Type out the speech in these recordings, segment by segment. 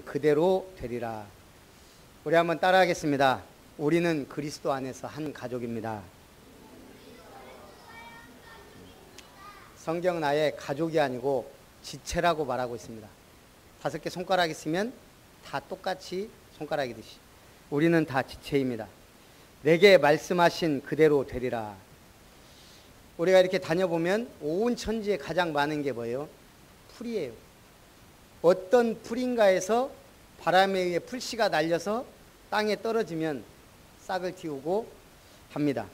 그대로 되리라. 우리 한번 따라하겠습니다. 우리는 그리스도 안에서 한 가족입니다. 성경은 아예 가족이 아니고 지체라고 말하고 있습니다. 5개 손가락 있으면 다 똑같이 손가락이듯이 우리는 다 지체입니다. 내게 말씀하신 그대로 되리라. 우리가 이렇게 다녀보면 온 천지에 가장 많은 게 뭐예요? 풀이에요. 어떤 풀인가에서 바람에 의해 풀씨가 날려서 땅에 떨어지면 싹을 틔우고 합니다.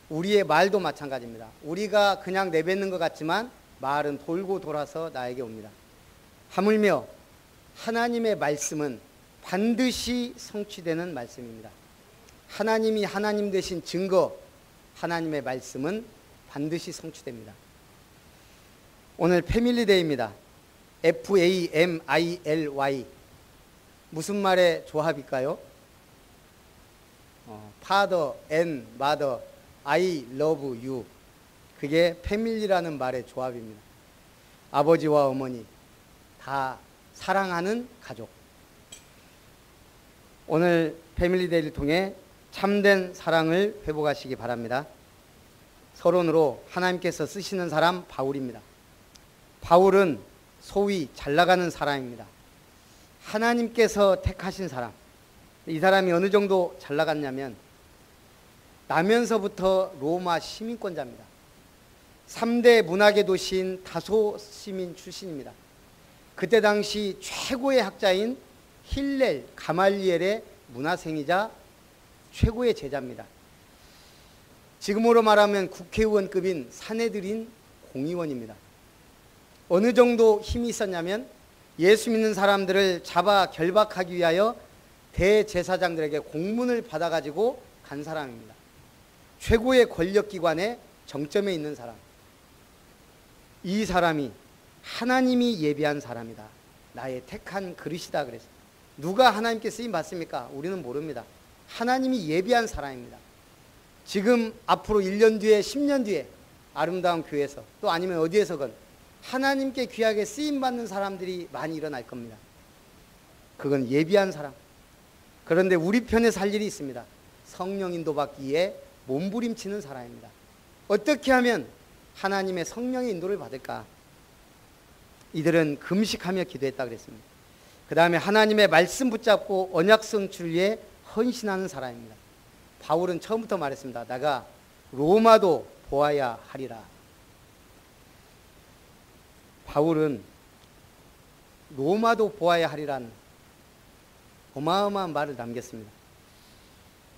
우리의 말도 마찬가지입니다. 우리가 그냥 내뱉는 것 같지만 말은 돌고 돌아서 나에게 옵니다. 하물며 하나님의 말씀은 반드시 성취되는 말씀입니다. 하나님이 하나님 되신 증거, 하나님의 말씀은 반드시 성취됩니다. 오늘 패밀리데이입니다. FAMILY 무슨 말의 조합일까요? Father and Mother, I love you. 그게 패밀리라는 말의 조합입니다. 아버지와 어머니 다 사랑하는 가족. 오늘 패밀리데이를 통해 참된 사랑을 회복하시기 바랍니다. 서론으로 하나님께서 쓰시는 사람 바울입니다. 바울은 소위 잘나가는 사람입니다. 하나님께서 택하신 사람. 이 사람이 어느 정도 잘나갔냐면 나면서부터 로마 시민권자입니다. 3대 문학의 도시인 다소 시민 출신입니다. 그때 당시 최고의 학자인 힐렐 가말리엘의 문화생이자 최고의 제자입니다. 지금으로 말하면 국회의원급인 사내들인 공의원입니다. 어느 정도 힘이 있었냐면 예수 믿는 사람들을 잡아 결박하기 위하여 대제사장들에게 공문을 받아가지고 간 사람입니다. 최고의 권력기관의 정점에 있는 사람. 이 사람이 하나님이 예비한 사람이다. 나의 택한 그릇이다 그랬어요. 누가 하나님께 쓰임 받습니까? 우리는 모릅니다. 하나님이 예비한 사람입니다. 지금 앞으로 1년 뒤에 10년 뒤에 아름다운 교회에서 또 아니면 어디에서건 하나님께 귀하게 쓰임받는 사람들이 많이 일어날 겁니다. 그건 예비한 사람. 그런데 우리 편에 살 일이 있습니다. 성령 인도받기 위해 몸부림치는 사람입니다. 어떻게 하면 하나님의 성령의 인도를 받을까? 이들은 금식하며 기도했다 그랬습니다. 그 다음에 하나님의 말씀 붙잡고 언약 성취를 위해 헌신하는 사람입니다. 바울은 처음부터 말했습니다. 내가 로마도 보아야 하리라. 바울은 로마도 보아야 하리라는 어마어마한 말을 남겼습니다.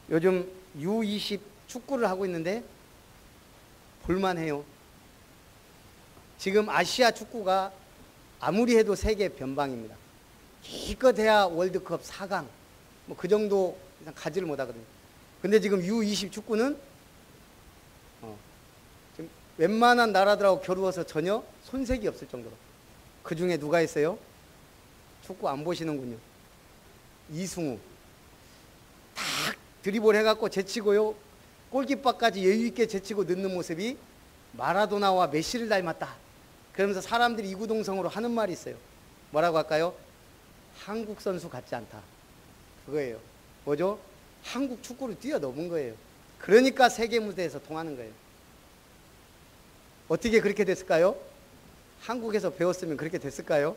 요즘 U20 축구를 하고 있는데 볼만해요. 지금 아시아 축구가 아무리 해도 세계 변방입니다. 기껏해야 월드컵 4강 뭐 그 정도 이상 가지를 못하거든요. 근데 지금 U20 축구는 지금 웬만한 나라들하고 겨루어서 전혀 손색이 없을 정도로. 그 중에 누가 있어요? 축구 안 보시는군요. 이승우. 딱 드리블 해갖고 제치고요. 골키퍼까지 여유있게 제치고 넣는 모습이 마라도나와 메시를 닮았다. 그러면서 사람들이 이구동성으로 하는 말이 있어요. 뭐라고 할까요? 한국 선수 같지 않다. 그거예요. 뭐죠? 한국 축구를 뛰어넘은 거예요. 그러니까 세계 무대에서 통하는 거예요. 어떻게 그렇게 됐을까요? 한국에서 배웠으면 그렇게 됐을까요?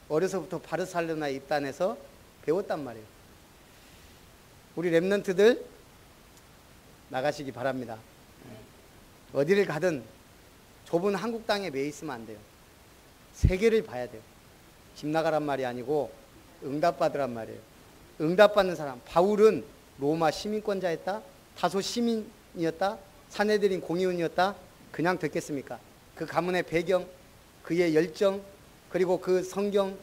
어려서부터 바르셀로나에 입단해서 배웠단 말이에요. 우리 랩런트들 나가시기 바랍니다. 어디를 가든 좁은 한국 땅에 매여 있으면 안 돼요. 세계를 봐야 돼요. 집 나가란 말이 아니고 응답받으란 말이에요. 응답받는 사람. 바울은 로마 시민권자였다? 다소 시민이었다? 사내들인 공의원이었다? 그냥 됐겠습니까? 그 가문의 배경, 그의 열정, 그리고 그 성경,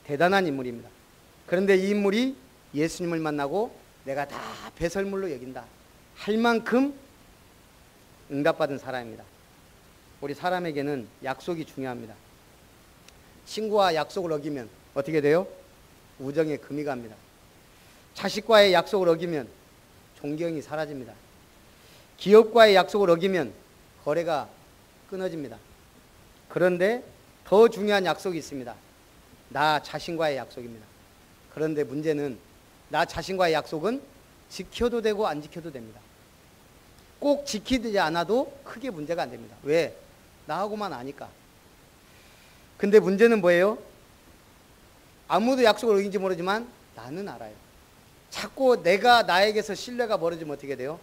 대단한 인물입니다. 그런데 이 인물이 예수님을 만나고 내가 다 배설물로 여긴다 할 만큼 응답받은 사람입니다. 우리 사람에게는 약속이 중요합니다. 친구와 약속을 어기면 어떻게 돼요? 우정에 금이 갑니다. 자식과의 약속을 어기면 존경이 사라집니다. 기업과의 약속을 어기면 거래가 끊어집니다. 그런데 더 중요한 약속이 있습니다. 나 자신과의 약속입니다. 그런데 문제는 나 자신과의 약속은 지켜도 되고 안 지켜도 됩니다. 꼭 지키지 않아도 크게 문제가 안 됩니다. 왜? 나하고만 아니까. 근데 문제는 뭐예요? 아무도 약속을 어긴지 모르지만 나는 알아요. 자꾸 내가 나에게서 신뢰가 멀어지면 어떻게 돼요?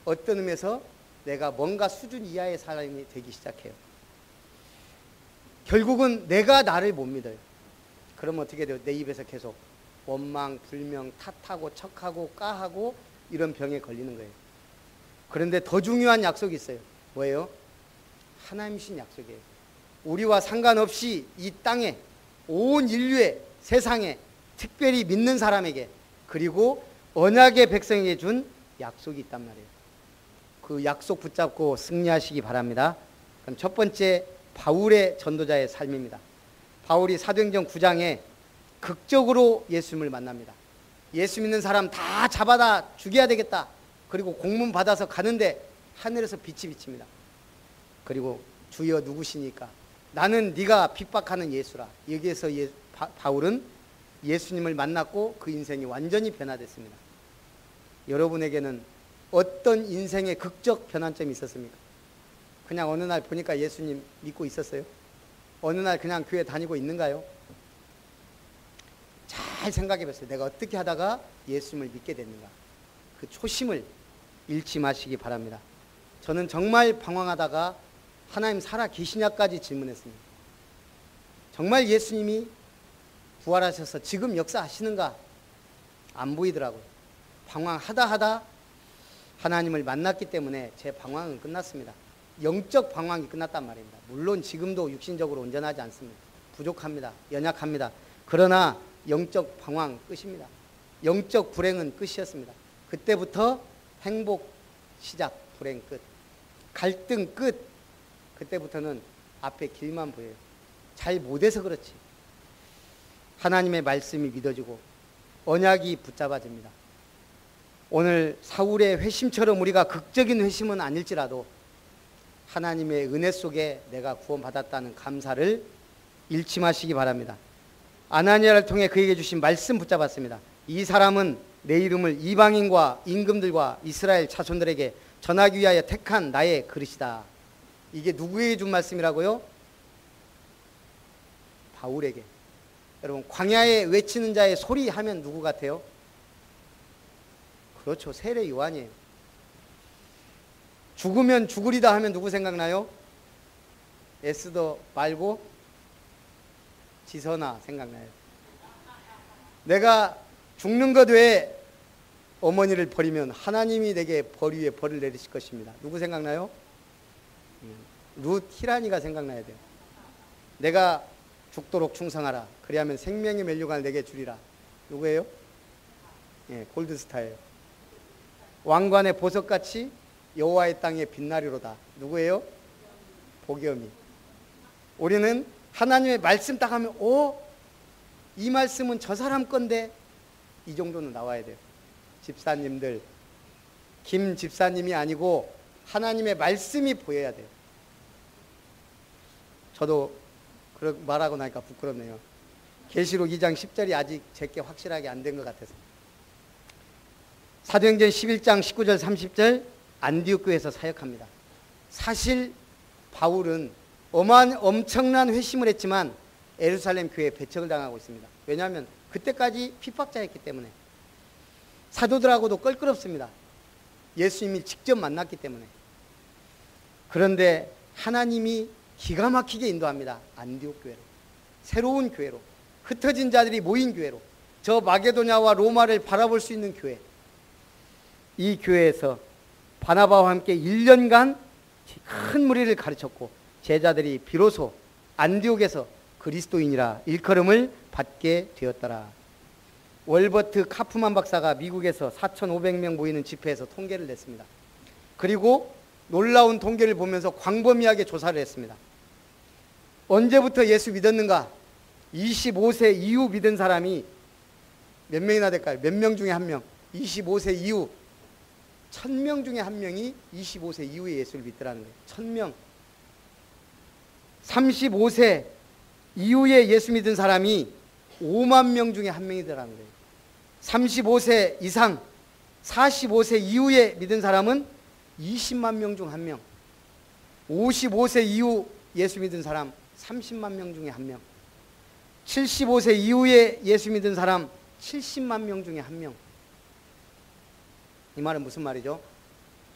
어떤 의미에서 내가 뭔가 수준 이하의 사람이 되기 시작해요. 결국은 내가 나를 못 믿어요. 그러면 어떻게 돼요? 내 입에서 계속 원망, 불명, 탓하고 척하고 까하고 이런 병에 걸리는 거예요. 그런데 더 중요한 약속이 있어요. 뭐예요? 하나님 주신 약속이에요. 우리와 상관없이 이 땅에 온 인류의 세상에 특별히 믿는 사람에게 그리고 언약의 백성에게 준 약속이 있단 말이에요. 그 약속 붙잡고 승리하시기 바랍니다. 그럼 첫 번째 바울의 전도자의 삶입니다. 바울이 사도행전 9장에 극적으로 예수님을 만납니다. 예수 믿는 사람 다 잡아다 죽여야 되겠다. 그리고 공문 받아서 가는데 하늘에서 빛이 비칩니다. 그리고 주여 누구시니까 나는 네가 핍박하는 예수라. 여기에서 바울은 예수님을 만났고 그 인생이 완전히 변화됐습니다. 여러분에게는 어떤 인생의 극적 변환점이 있었습니까? 그냥 어느 날 보니까 예수님 믿고 있었어요? 어느 날 그냥 교회 다니고 있는가요? 잘 생각해 보세요. 내가 어떻게 하다가 예수님을 믿게 됐는가? 그 초심을 잃지 마시기 바랍니다. 저는 정말 방황하다가 하나님 살아 계시냐까지 질문했습니다. 정말 예수님이 부활하셔서 지금 역사하시는가? 안 보이더라고요. 방황하다 하나님을 만났기 때문에 제 방황은 끝났습니다. 영적 방황이 끝났단 말입니다. 물론 지금도 육신적으로 온전하지 않습니다. 부족합니다. 연약합니다. 그러나 영적 방황 끝입니다. 영적 불행은 끝이었습니다. 그때부터 행복 시작, 불행 끝. 갈등 끝. 그때부터는 앞에 길만 보여요. 잘 못해서 그렇지. 하나님의 말씀이 믿어지고 언약이 붙잡아집니다. 오늘 사울의 회심처럼 우리가 극적인 회심은 아닐지라도 하나님의 은혜 속에 내가 구원받았다는 감사를 잃지 마시기 바랍니다. 아나니아를 통해 그에게 주신 말씀 붙잡았습니다. 이 사람은 내 이름을 이방인과 임금들과 이스라엘 자손들에게 전하기 위하여 택한 나의 그릇이다. 이게 누구에게 준 말씀이라고요? 바울에게. 여러분, 광야에 외치는 자의 소리 하면 누구 같아요? 그렇죠. 세례 요한이에요. 죽으면 죽으리다 하면 누구 생각나요? 에스더 말고 지선아 생각나요. 내가 죽는 것 외에 어머니를 버리면 하나님이 내게 벌 위에 벌을 내리실 것입니다. 누구 생각나요? 룻 히라니가 생각나야 돼요. 내가 죽도록 충성하라. 그리하면 생명의 면류관을 내게 주리라. 누구예요? 예, 골드스타예요. 왕관의 보석같이 여호와의 땅에 빛나리로다. 누구예요? 복염이. 우리는 하나님의 말씀 딱 하면 이 말씀은 저 사람 건데 이 정도는 나와야 돼요. 집사님들, 김 집사님이 아니고 하나님의 말씀이 보여야 돼요. 저도 말하고 나니까 부끄럽네요. 계시록 2장 10절이 아직 제게 확실하게 안 된 것 같아서. 사도행전 11장 19절 30절 안디옥 교회에서 사역합니다. 사실 바울은 엄청난 회심을 했지만 예루살렘 교회에 배척을 당하고 있습니다. 왜냐하면 그때까지 핍박자였기 때문에. 사도들하고도 껄끄럽습니다. 예수님이 직접 만났기 때문에. 그런데 하나님이 기가 막히게 인도합니다. 안디옥 교회로. 새로운 교회로. 흩어진 자들이 모인 교회로. 저 마게도냐와 로마를 바라볼 수 있는 교회. 이 교회에서 바나바와 함께 1년간 큰 무리를 가르쳤고 제자들이 비로소 안디옥에서 그리스도인이라 일컬음을 받게 되었더라. 월버트 카프만 박사가 미국에서 4,500명 모이는 집회에서 통계를 냈습니다. 그리고 놀라운 통계를 보면서 광범위하게 조사를 했습니다. 언제부터 예수 믿었는가? 25세 이후 믿은 사람이 몇 명이나 될까요? 몇 명 중에 한 명. 25세 이후 1000명 중에 한 명이 25세 이후에 예수를 믿더라는 거예요. 1000명. 35세 이후에 예수 믿은 사람이 5만 명 중에 한 명이더라는 거예요. 35세 이상, 45세 이후에 믿은 사람은 20만 명 중 한 명, 55세 이후 예수 믿은 사람 30만 명 중에 한 명, 75세 이후에 예수 믿은 사람 70만 명 중에 한 명. 이 말은 무슨 말이죠?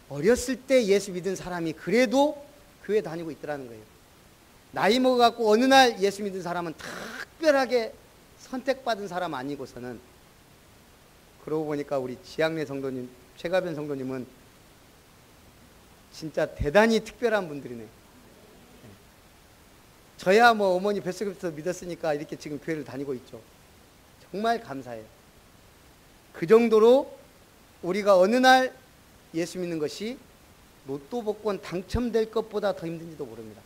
어렸을 때 예수 믿은 사람이 그래도 교회 다니고 있더라는 거예요. 나이 먹어갖고 어느 날 예수 믿은 사람은 특별하게 선택받은 사람 아니고서는, 그러고 보니까 우리 지학래 성도님, 최가변 성도님은 진짜 대단히 특별한 분들이네. 저야 뭐 어머니 뱃속에서 믿었으니까 이렇게 지금 교회를 다니고 있죠. 정말 감사해요. 그 정도로 우리가 어느 날 예수 믿는 것이 로또 복권 당첨될 것보다 더 힘든지도 모릅니다.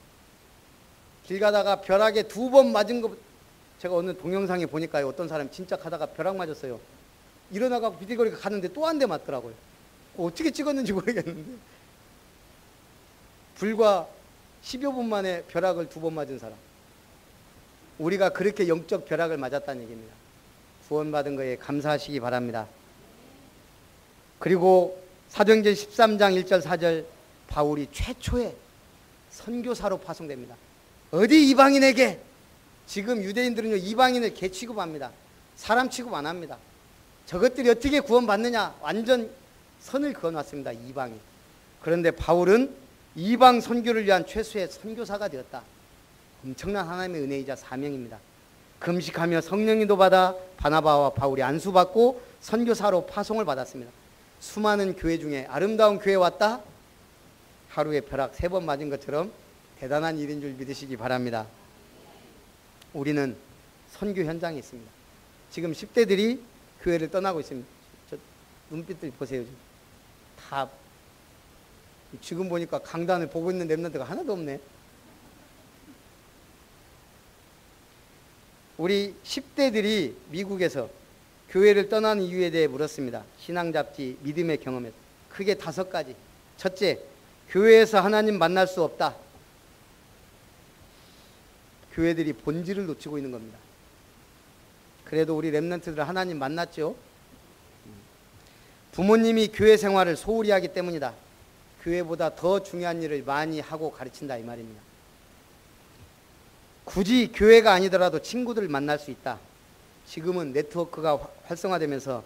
길 가다가 벼락에 2번 맞은 거, 제가 어느 동영상에 보니까요, 어떤 사람이 진짜 가다가 벼락 맞았어요. 일어나가고 비디거리가 가는데 또 한 대 맞더라고요. 어떻게 찍었는지 모르겠는데, 불과 10여 분 만에 벼락을 2번 맞은 사람. 우리가 그렇게 영적 벼락을 맞았다는 얘기입니다. 구원받은 거에 감사하시기 바랍니다. 그리고 사도행전 13장 1절 4절, 바울이 최초의 선교사로 파송됩니다. 어디 이방인에게, 지금 유대인들은요 이방인을 개 취급합니다. 사람 취급 안 합니다. 저것들이 어떻게 구원받느냐, 완전 선을 그어놨습니다. 이방인. 그런데 바울은 이방 선교를 위한 최소의 선교사가 되었다. 엄청난 하나님의 은혜이자 사명입니다. 금식하며 성령님도 받아 바나바와 바울이 안수받고 선교사로 파송을 받았습니다. 수많은 교회 중에 아름다운 교회 왔다? 하루에 벼락 3번 맞은 것처럼 대단한 일인 줄 믿으시기 바랍니다. 우리는 선교 현장에 있습니다. 지금 10대들이 교회를 떠나고 있습니다. 저 눈빛들 보세요. 다 지금 보니까 강단을 보고 있는 랩런트가 하나도 없네. 우리 10대들이 미국에서 교회를 떠나는 이유에 대해 물었습니다. 신앙 잡지 믿음의 경험에서 크게 5가지. 첫째, 교회에서 하나님 만날 수 없다. 교회들이 본질을 놓치고 있는 겁니다. 그래도 우리 랩런트들은 하나님 만났죠. 부모님이 교회 생활을 소홀히 하기 때문이다. 교회보다 더 중요한 일을 많이 하고 가르친다, 이 말입니다. 굳이 교회가 아니더라도 친구들을 만날 수 있다. 지금은 네트워크가 활성화되면서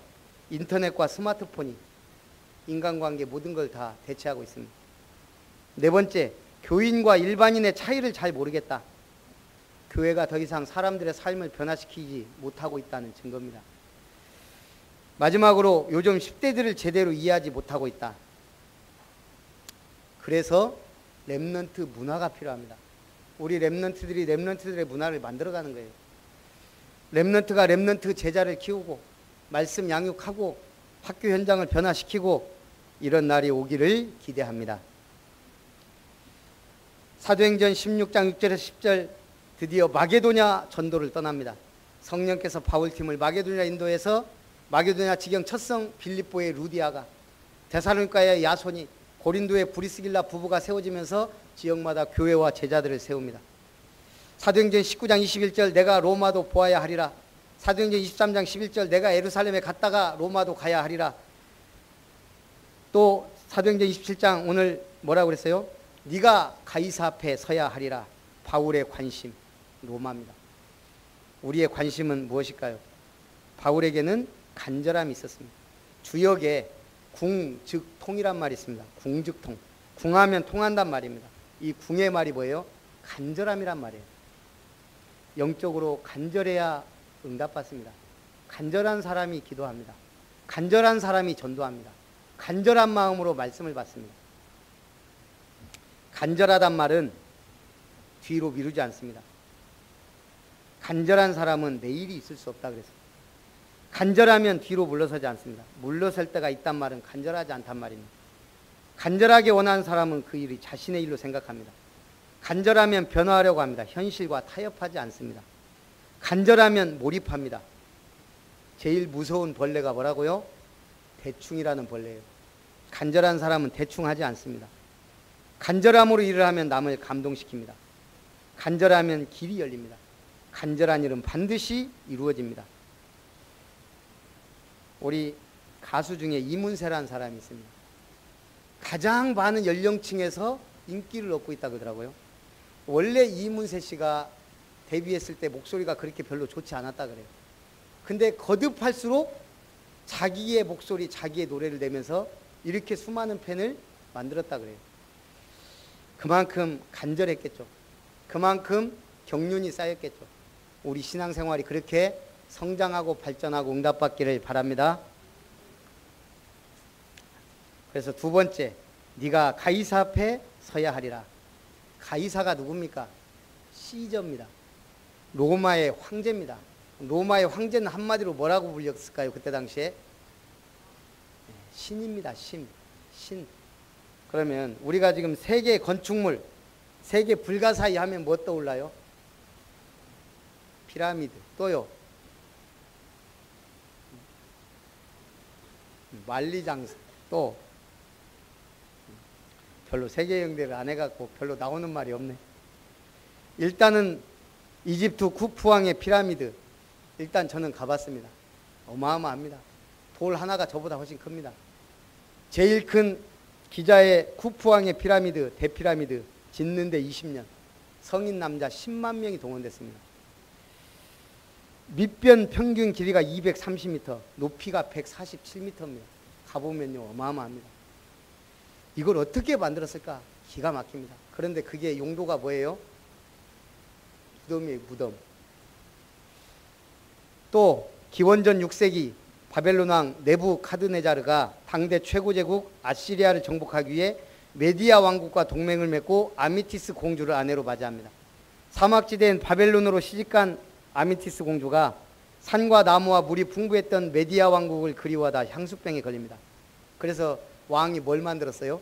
인터넷과 스마트폰이 인간관계 모든 걸 다 대체하고 있습니다. 4번째, 교인과 일반인의 차이를 잘 모르겠다. 교회가 더 이상 사람들의 삶을 변화시키지 못하고 있다는 증거입니다. 마지막으로 요즘 10대들을 제대로 이해하지 못하고 있다. 그래서 랩런트 문화가 필요합니다. 우리 랩런트들이 랩런트들의 문화를 만들어가는 거예요. 랩런트가 랩런트 제자를 키우고 말씀 양육하고 학교 현장을 변화시키고 이런 날이 오기를 기대합니다. 사도행전 16장 6절에서 10절, 드디어 마게도냐 전도를 떠납니다. 성령께서 바울팀을 마게도냐 인도해서 마게도냐 지경 첫성 빌립보의 루디아가, 데살로니가의 야손이, 고린도의 브리스길라 부부가 세워지면서 지역마다 교회와 제자들을 세웁니다. 사도행전 19장 21절, 내가 로마도 보아야 하리라. 사도행전 23장 11절, 내가 예루살렘에 갔다가 로마도 가야 하리라. 또 사도행전 27장 오늘 뭐라고 그랬어요? 네가 가이사 앞에 서야 하리라. 바울의 관심, 로마입니다. 우리의 관심은 무엇일까요? 바울에게는 간절함이 있었습니다. 주역에 궁, 즉 통이란 말이 있습니다. 궁, 즉 통. 궁하면 통한단 말입니다. 이 궁의 말이 뭐예요? 간절함이란 말이에요. 영적으로 간절해야 응답받습니다. 간절한 사람이 기도합니다. 간절한 사람이 전도합니다. 간절한 마음으로 말씀을 받습니다. 간절하단 말은 뒤로 미루지 않습니다. 간절한 사람은 내일이 있을 수 없다 그랬습니다. 간절하면 뒤로 물러서지 않습니다. 물러설 때가 있단 말은 간절하지 않단 말입니다. 간절하게 원하는 사람은 그 일이 자신의 일로 생각합니다. 간절하면 변화하려고 합니다. 현실과 타협하지 않습니다. 간절하면 몰입합니다. 제일 무서운 벌레가 뭐라고요? 대충이라는 벌레예요. 간절한 사람은 대충 하지 않습니다. 간절함으로 일을 하면 남을 감동시킵니다. 간절하면 길이 열립니다. 간절한 일은 반드시 이루어집니다. 우리 가수 중에 이문세라는 사람이 있습니다. 가장 많은 연령층에서 인기를 얻고 있다고 그러더라고요. 원래 이문세 씨가 데뷔했을 때 목소리가 그렇게 별로 좋지 않았다 그래요. 근데 거듭할수록 자기의 목소리, 자기의 노래를 내면서 이렇게 수많은 팬을 만들었다 그래요. 그만큼 간절했겠죠. 그만큼 경륜이 쌓였겠죠. 우리 신앙생활이 그렇게 성장하고 발전하고 응답받기를 바랍니다. 그래서 두 번째, 네가 가이사 앞에 서야 하리라. 가이사가 누굽니까? 시저입니다. 로마의 황제입니다. 로마의 황제는 한마디로 뭐라고 불렸을까요? 그때 당시에 신입니다. 신. 그러면 우리가 지금 세계 건축물, 세계 불가사의 하면 뭐 떠올라요? 피라미드. 또요? 만리장성. 또 별로 세계 영대를 안 해갖고 별로 나오는 말이 없네. 일단은 이집트 쿠푸왕의 피라미드, 일단 저는 가봤습니다. 어마어마합니다. 돌 하나가 저보다 훨씬 큽니다. 제일 큰 기자의 쿠푸왕의 피라미드, 대피라미드 짓는데 20년, 성인 남자 10만 명이 동원됐습니다. 밑변 평균 길이가 230m, 높이가 147m입니다. 가보면요 어마어마합니다. 이걸 어떻게 만들었을까? 기가 막힙니다. 그런데 그게 용도가 뭐예요? 무덤이에요, 무덤. 또 기원전 6세기 바벨론 왕 네부카드네자르가 당대 최고 제국 아시리아를 정복하기 위해 메디아 왕국과 동맹을 맺고 아미티스 공주를 아내로 맞이합니다. 사막지대인 바벨론으로 시집간 아미티스 공주가 산과 나무와 물이 풍부했던 메디아 왕국을 그리워하다 향수병에 걸립니다. 그래서 왕이 뭘 만들었어요?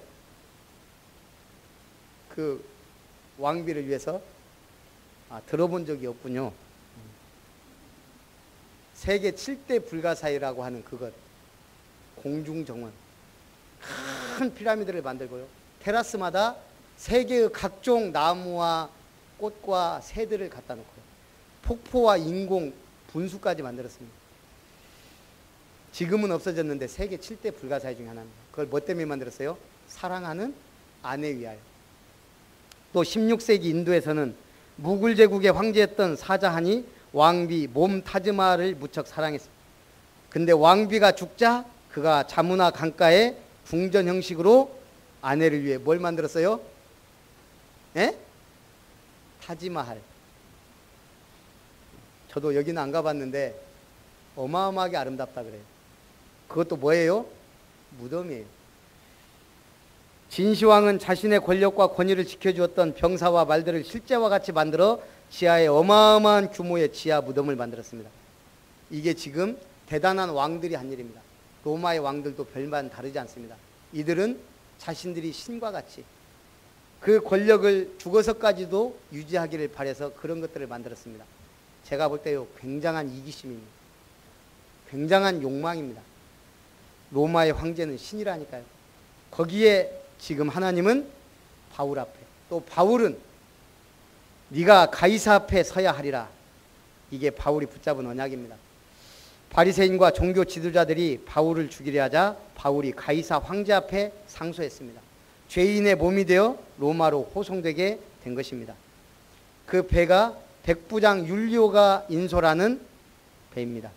그 왕비를 위해서? 들어본 적이 없군요. 세계 7대 불가사의라고 하는 그것, 공중정원, 큰 피라미드를 만들고요. 테라스마다 세계의 각종 나무와 꽃과 새들을 갖다 놓고요. 폭포와 인공 분수까지 만들었습니다. 지금은 없어졌는데 세계 7대 불가사의 중에 하나입니다. 그걸 뭐 때문에 만들었어요? 사랑하는 아내 위하여. 또 16세기 인도에서는 무굴 제국의 황제였던 사자한이 왕비 몬타즈마를 무척 사랑했습니다. 근데 왕비가 죽자 그가 자무나 강가에 궁전 형식으로 아내를 위해 뭘 만들었어요? 타지마할. 저도 여기는 안 가봤는데 어마어마하게 아름답다 그래요. 그것도 뭐예요? 무덤이에요. 진시황은 자신의 권력과 권위를 지켜주었던 병사와 말들을 실제와 같이 만들어 지하에 어마어마한 규모의 지하 무덤을 만들었습니다. 이게 지금 대단한 왕들이 한 일입니다. 로마의 왕들도 별반 다르지 않습니다. 이들은 자신들이 신과 같이 그 권력을 죽어서까지도 유지하기를 바라서 그런 것들을 만들었습니다. 제가 볼 때요 굉장한 이기심입니다. 굉장한 욕망입니다. 로마의 황제는 신이라니까요. 거기에 지금 하나님은 바울 앞에, 또 바울은 네가 가이사 앞에 서야 하리라. 이게 바울이 붙잡은 언약입니다. 바리새인과 종교 지도자들이 바울을 죽이려 하자 바울이 가이사 황제 앞에 상소했습니다. 죄인의 몸이 되어 로마로 호송되게 된 것입니다. 그 배가 백부장 율리오가 인솔하는 배입니다.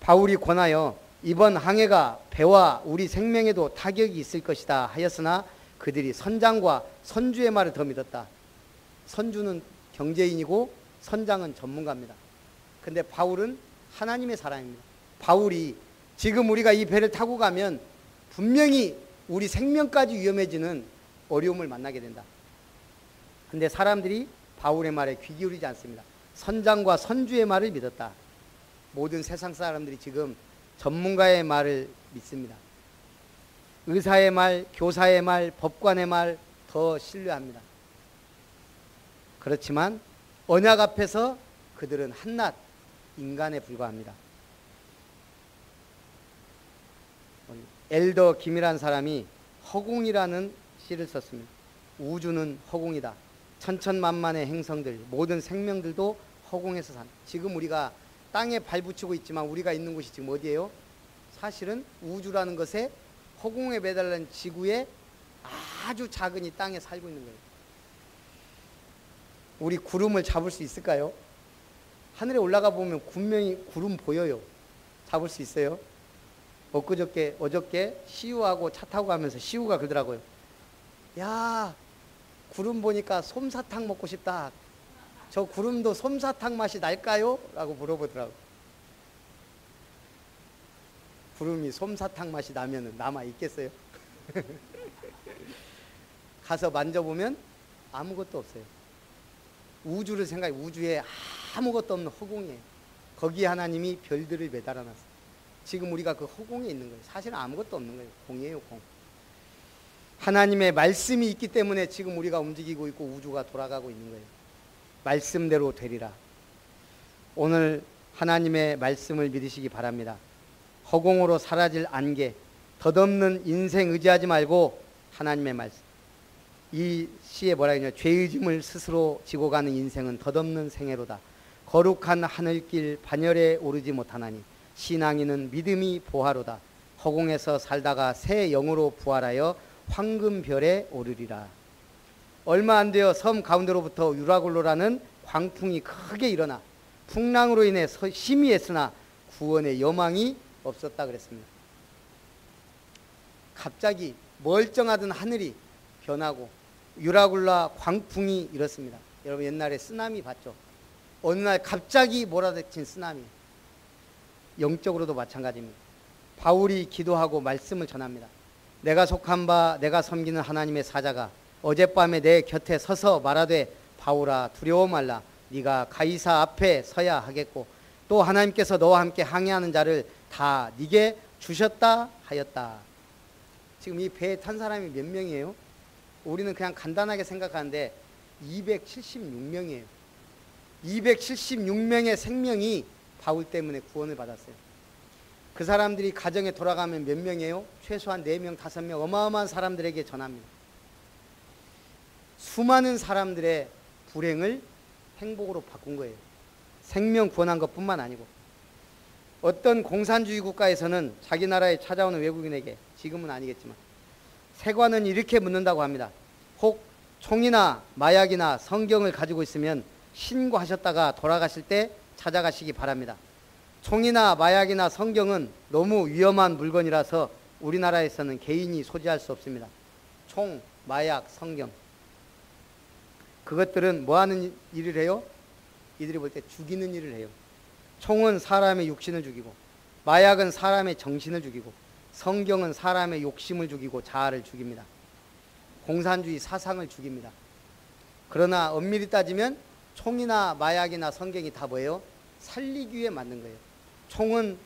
바울이 권하여 이번 항해가 배와 우리 생명에도 타격이 있을 것이다 하였으나 그들이 선장과 선주의 말을 더 믿었다. 선주는 경제인이고 선장은 전문가입니다. 근데 바울은 하나님의 사람입니다. 바울이 지금 우리가 이 배를 타고 가면 분명히 우리 생명까지 위험해지는 어려움을 만나게 된다. 근데 사람들이 바울의 말에 귀 기울이지 않습니다. 선장과 선주의 말을 믿었다. 모든 세상 사람들이 지금 전문가의 말을 믿습니다. 의사의 말, 교사의 말, 법관의 말 더 신뢰합니다. 그렇지만 언약 앞에서 그들은 한낱 인간에 불과합니다. 엘더 김이라는 사람이 허공이라는 시를 썼습니다. 우주는 허공이다. 천천만만의 행성들, 모든 생명들도 허공에서 산. 지금 우리가 땅에 발붙이고 있지만 우리가 있는 곳이 지금 어디예요? 사실은 우주라는 것에 허공에 매달린 지구에 아주 작은 이 땅에 살고 있는 거예요. 우리 구름을 잡을 수 있을까요? 하늘에 올라가 보면 분명히 구름 보여요. 잡을 수 있어요? 어저께 시우하고 차 타고 가면서 시우가 그러더라고요. 야, 구름 보니까 솜사탕 먹고 싶다. 저 구름도 솜사탕 맛이 날까요? 라고 물어보더라고요. 구름이 솜사탕 맛이 나면 남아 있겠어요? 가서 만져보면 아무것도 없어요. 우주를 생각해. 우주에 아무것도 없는 허공이에요. 거기에 하나님이 별들을 매달아 놨어요. 지금 우리가 그 허공에 있는 거예요. 사실은 아무것도 없는 거예요. 공이에요, 공. 하나님의 말씀이 있기 때문에 지금 우리가 움직이고 있고 우주가 돌아가고 있는 거예요. 말씀대로 되리라. 오늘 하나님의 말씀을 믿으시기 바랍니다. 허공으로 사라질 안개, 덧없는 인생 의지하지 말고 하나님의 말씀. 이 시에 뭐라 그러냐, 죄의 짐을 스스로 지고 가는 인생은 덧없는 생애로다. 거룩한 하늘길 반열에 오르지 못하나니 신앙인은 믿음이 보화로다. 허공에서 살다가 새 영으로 부활하여 황금별에 오르리라. 얼마 안 되어 섬 가운데로부터 유라굴로라는 광풍이 크게 일어나 풍랑으로 인해 심히 애쓰나 구원의 여망이 없었다 그랬습니다. 갑자기 멀쩡하던 하늘이 변하고 유라굴라 광풍이 일었습니다. 여러분 옛날에 쓰나미 봤죠? 어느 날 갑자기 몰아닥친 쓰나미. 영적으로도 마찬가지입니다. 바울이 기도하고 말씀을 전합니다. 내가 속한 바 내가 섬기는 하나님의 사자가 어젯밤에 내 곁에 서서 말하되 바울아 두려워 말라. 네가 가이사 앞에 서야 하겠고 또 하나님께서 너와 함께 항해하는 자를 다 네게 주셨다 하였다. 지금 이 배에 탄 사람이 몇 명이에요? 우리는 그냥 간단하게 생각하는데 276명이에요. 276명의 생명이 바울 때문에 구원을 받았어요. 그 사람들이 가정에 돌아가면 몇 명이에요? 최소한 4명, 5명 어마어마한 사람들에게 전합니다. 수많은 사람들의 불행을 행복으로 바꾼 거예요. 생명 구원한 것뿐만 아니고 어떤 공산주의 국가에서는 자기 나라에 찾아오는 외국인에게, 지금은 아니겠지만 세관은 이렇게 묻는다고 합니다. 혹 총이나 마약이나 성경을 가지고 있으면 신고하셨다가 돌아가실 때 찾아가시기 바랍니다. 총이나 마약이나 성경은 너무 위험한 물건이라서 우리나라에서는 개인이 소지할 수 없습니다. 총, 마약, 성경. 그것들은 뭐 하는 일을 해요? 이들이 볼 때 죽이는 일을 해요. 총은 사람의 육신을 죽이고, 마약은 사람의 정신을 죽이고, 성경은 사람의 욕심을 죽이고 자아를 죽입니다. 공산주의 사상을 죽입니다. 그러나 엄밀히 따지면 총이나 마약이나 성경이 다 뭐예요? 살리기 위해 만든 거예요. 총은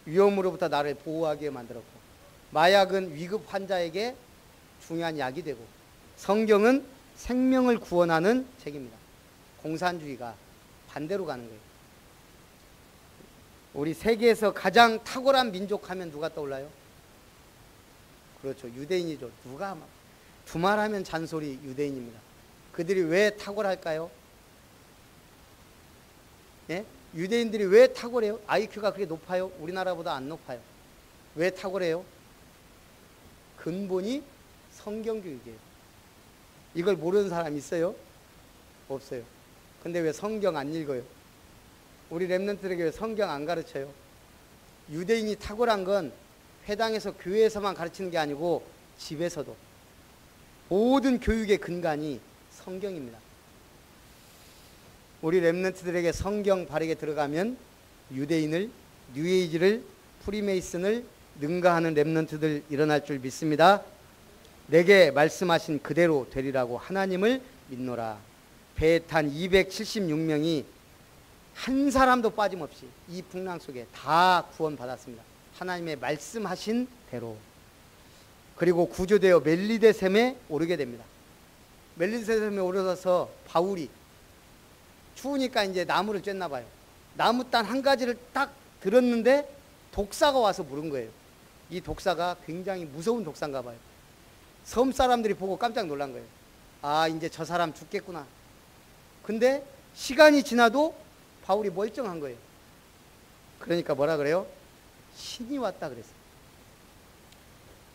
위험으로부터 나를 보호하기 위해 만들었고, 마약은 위급 환자에게 중요한 약이 되고, 성경은 생명을 구원하는 책입니다. 공산주의가 반대로 가는 거예요. 우리 세계에서 가장 탁월한 민족 하면 누가 떠올라요? 그렇죠. 유대인이죠. 누가 막 두말하면 잔소리 유대인입니다. 그들이 왜 탁월할까요? 예? 유대인들이 왜 탁월해요? IQ가 그렇게 높아요? 우리나라보다 안 높아요. 왜 탁월해요? 근본이 성경교육이에요. 이걸 모르는 사람 있어요? 없어요. 근데 왜 성경 안 읽어요? 우리 렘넌트들에게 왜 성경 안 가르쳐요? 유대인이 탁월한 건 회당에서 교회에서만 가르치는 게 아니고 집에서도. 모든 교육의 근간이 성경입니다. 우리 렘넌트들에게 성경 바르게 들어가면 유대인을, 뉴에이지를, 프리메이슨을 능가하는 렘넌트들 일어날 줄 믿습니다. 내게 말씀하신 그대로 되리라고 하나님을 믿노라. 배에 탄 276명이 한 사람도 빠짐없이 이 풍랑 속에 다 구원받았습니다. 하나님의 말씀하신 대로. 그리고 구조되어 멜리데셈에 오르게 됩니다. 멜리데셈에 오르셔서 바울이 추우니까 이제 나무를 쬐나 봐요. 나무 단 한 가지를 딱 들었는데 독사가 와서 물은 거예요. 이 독사가 굉장히 무서운 독사인가 봐요. 섬 사람들이 보고 깜짝 놀란 거예요. 아, 이제 저 사람 죽겠구나. 근데 시간이 지나도 바울이 멀쩡한 거예요. 그러니까 뭐라 그래요? 신이 왔다 그랬어요.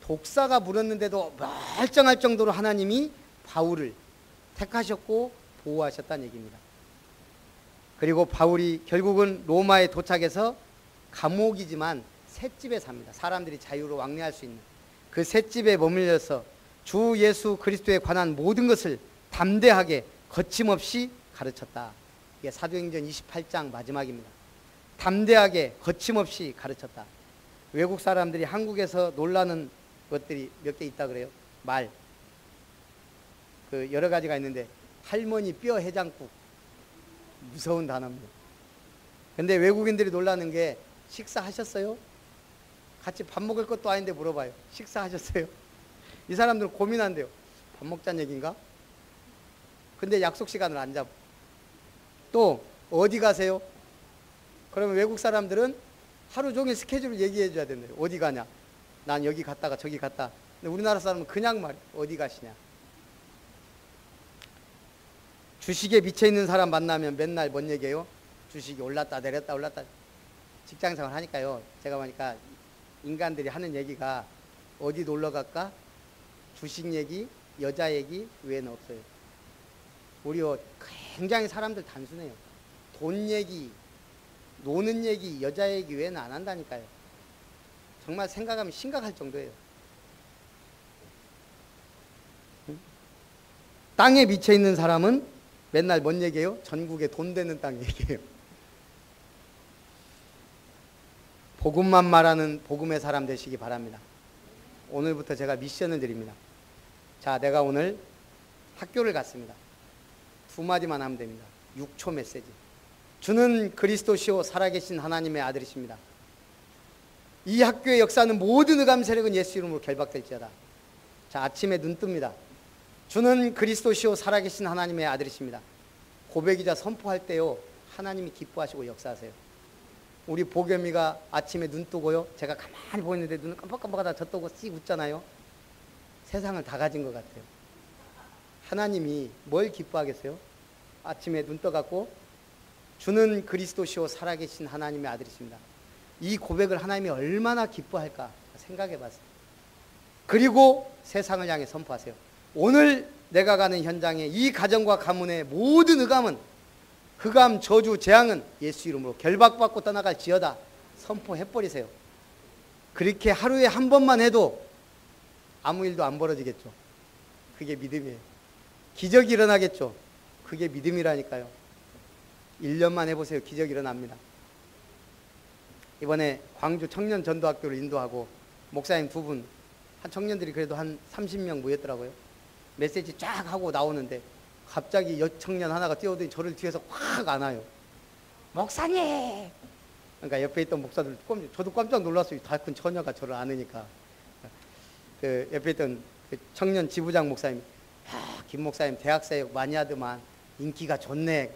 독사가 물었는데도 멀쩡할 정도로 하나님이 바울을 택하셨고 보호하셨다는 얘기입니다. 그리고 바울이 결국은 로마에 도착해서 감옥이지만 셋집에 삽니다. 사람들이 자유로 왕래할 수 있는 그 셋집에 머물러서 주 예수 그리스도에 관한 모든 것을 담대하게 거침없이 가르쳤다. 이게 사도행전 28장 마지막입니다. 담대하게 거침없이 가르쳤다. 외국 사람들이 한국에서 놀라는 것들이 몇 개 있다 그래요. 말. 그 여러 가지가 있는데 할머니 뼈 해장국. 무서운 단어입니다. 근데 외국인들이 놀라는 게 식사하셨어요? 같이 밥 먹을 것도 아닌데 물어봐요. 식사하셨어요? 이 사람들은 고민한대요. 밥 먹자는 얘기인가? 근데 약속 시간을 안 잡아. 또 어디 가세요? 그러면 외국 사람들은 하루 종일 스케줄을 얘기해 줘야 된대요. 어디 가냐? 난 여기 갔다가 저기 갔다. 근데 우리나라 사람은 그냥 말해. 어디 가시냐? 주식에 미쳐 있는 사람 만나면 맨날 뭔 얘기해요? 주식이 올랐다 내렸다 올랐다. 직장생활 하니까요. 제가 보니까 인간들이 하는 얘기가 어디 놀러 갈까? 주식 얘기, 여자 얘기 외에는 없어요. 우리 굉장히 사람들 단순해요. 돈 얘기, 노는 얘기, 여자 얘기 외에는 안 한다니까요. 정말 생각하면 심각할 정도예요. 땅에 미쳐 있는 사람은 맨날 뭔 얘기예요? 전국에 돈 되는 땅 얘기예요. 복음만 말하는 복음의 사람 되시기 바랍니다. 오늘부터 제가 미션을 드립니다. 자, 내가 오늘 학교를 갔습니다. 두 마디만 하면 됩니다. 6초 메시지. 주는 그리스도시요 살아계신 하나님의 아들이십니다. 이 학교의 역사는 모든 흑암 세력은 예수 이름으로 결박될지어다. 자, 아침에 눈 뜹니다. 주는 그리스도시요 살아계신 하나님의 아들이십니다. 고백이자 선포할 때요 하나님이 기뻐하시고 역사하세요. 우리 보겸이가 아침에 눈 뜨고요 제가 가만히 보이는데 눈을 깜빡깜빡하다 저 뜨고 씩 웃잖아요. 세상을 다 가진 것 같아요. 하나님이 뭘 기뻐하겠어요? 아침에 눈 떠갖고 주는 그리스도시요 살아계신 하나님의 아들이십니다. 이 고백을 하나님이 얼마나 기뻐할까 생각해 봤어요. 그리고 세상을 향해 선포하세요. 오늘 내가 가는 현장에 이 가정과 가문의 모든 흑암은, 흑암, 저주, 재앙은 예수 이름으로 결박받고 떠나갈 지어다 선포해버리세요. 그렇게 하루에 한 번만 해도 아무 일도 안 벌어지겠죠. 그게 믿음이에요. 기적이 일어나겠죠. 그게 믿음이라니까요. 1년만 해보세요. 기적이 일어납니다. 이번에 광주 청년 전도학교를 인도하고 목사님 두 분, 한 청년들이 그래도 한 30명 모였더라고요. 메시지 쫙 하고 나오는데 갑자기 여청년 하나가 뛰어오더니 저를 뒤에서 확 안아요. 목사님! 그러니까 옆에 있던 목사들, 저도 깜짝 놀랐어요. 다 큰 처녀가 저를 안으니까. 그 옆에 있던 그 청년 지부장 목사님, 김 목사님 대학사역 많이 하더만 인기가 좋네.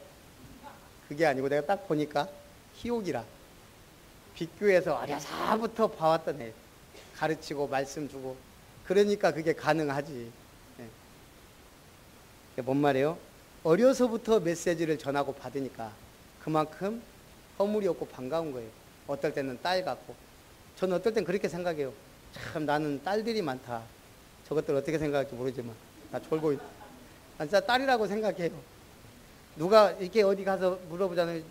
그게 아니고 내가 딱 보니까 희옥이라. 빅교에서 어려서부터 봐왔던 애. 가르치고 말씀 주고. 그러니까 그게 가능하지. 뭔 말이에요? 어려서부터 메시지를 전하고 받으니까 그만큼 허물이 없고 반가운 거예요. 어떨 때는 딸 같고. 저는 어떨 땐 그렇게 생각해요. 참 나는 딸들이 많다. 저것들 어떻게 생각할지 모르지만 나 졸고 있다. 난 진짜 딸이라고 생각해요. 누가 이렇게 어디 가서 물어보잖아요.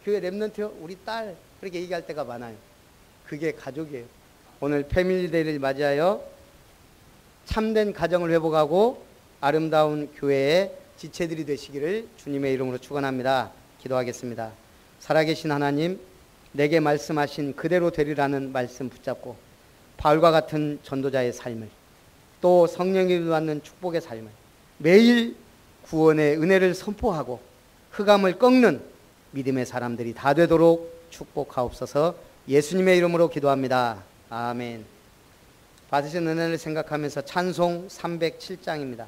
교회 랩런트요? 우리 딸. 그렇게 얘기할 때가 많아요. 그게 가족이에요. 오늘 패밀리데이를 맞이하여 참된 가정을 회복하고 아름다운 교회의 지체들이 되시기를 주님의 이름으로 축원합니다. 기도하겠습니다. 살아계신 하나님, 내게 말씀하신 그대로 되리라는 말씀 붙잡고 바울과 같은 전도자의 삶을, 또 성령이 받는 축복의 삶을, 매일 구원의 은혜를 선포하고 흑암을 꺾는 믿음의 사람들이 다 되도록 축복하옵소서. 예수님의 이름으로 기도합니다. 아멘. 받으신 은혜를 생각하면서 찬송 307장입니다.